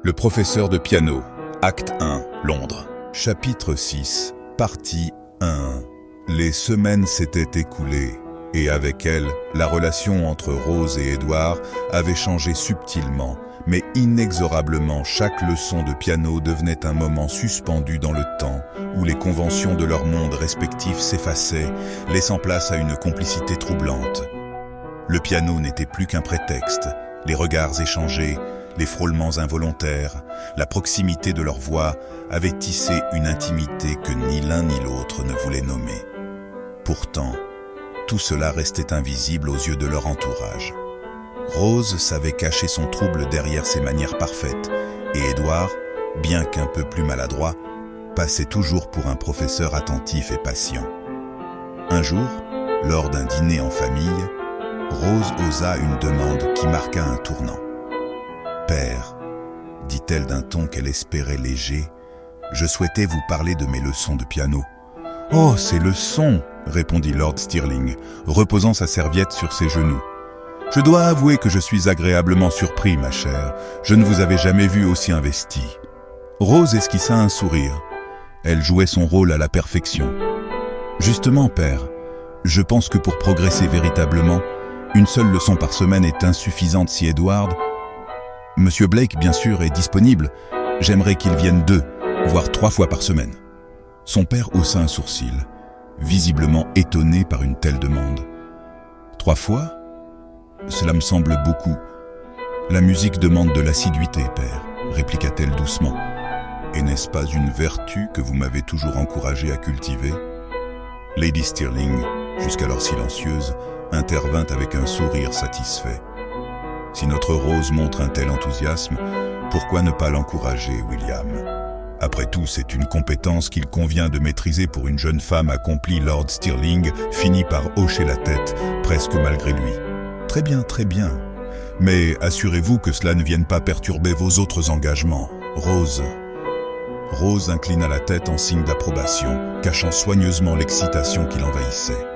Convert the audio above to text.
Le professeur de piano, Acte 1, Londres. Chapitre 6, Partie 1. Les semaines s'étaient écoulées, et avec elles, la relation entre Rose et Edward avait changé subtilement, mais inexorablement. Chaque leçon de piano devenait un moment suspendu dans le temps, où les conventions de leurs mondes respectifs s'effaçaient, laissant place à une complicité troublante. Le piano n'était plus qu'un prétexte, les regards échangés, les frôlements involontaires, la proximité de leur voix avaient tissé une intimité que ni l'un ni l'autre ne voulait nommer. Pourtant, tout cela restait invisible aux yeux de leur entourage. Rose savait cacher son trouble derrière ses manières parfaites, et Edward, bien qu'un peu plus maladroit, passait toujours pour un professeur attentif et patient. Un jour, lors d'un dîner en famille, Rose osa une demande qui marqua un tournant. « Père, dit-elle d'un ton qu'elle espérait léger, je souhaitais vous parler de mes leçons de piano. »« Oh, ces leçons !» répondit Lord Stirling, reposant sa serviette sur ses genoux. « Je dois avouer que je suis agréablement surpris, ma chère. Je ne vous avais jamais vue aussi investie. » Rose esquissa un sourire. Elle jouait son rôle à la perfection. « Justement, père, je pense que pour progresser véritablement, une seule leçon par semaine est insuffisante si Edward... Monsieur Blake, bien sûr, est disponible. J'aimerais qu'il vienne 2, voire 3 fois par semaine. » Son père haussa un sourcil, visiblement étonné par une telle demande. « 3 fois ? Cela me semble beaucoup. La musique demande de l'assiduité, père, répliqua-t-elle doucement. Et n'est-ce pas une vertu que vous m'avez toujours encouragé à cultiver ? Lady Stirling, jusqu'alors silencieuse, intervint avec un sourire satisfait. Si notre Rose montre un tel enthousiasme, pourquoi ne pas l'encourager, William ? Après tout, c'est une compétence qu'il convient de maîtriser pour une jeune femme accomplie. Lord Stirling finit par hocher la tête, presque malgré lui. Très bien, très bien. Mais assurez-vous que cela ne vienne pas perturber vos autres engagements, Rose. Rose inclina la tête en signe d'approbation, cachant soigneusement l'excitation qui l'envahissait.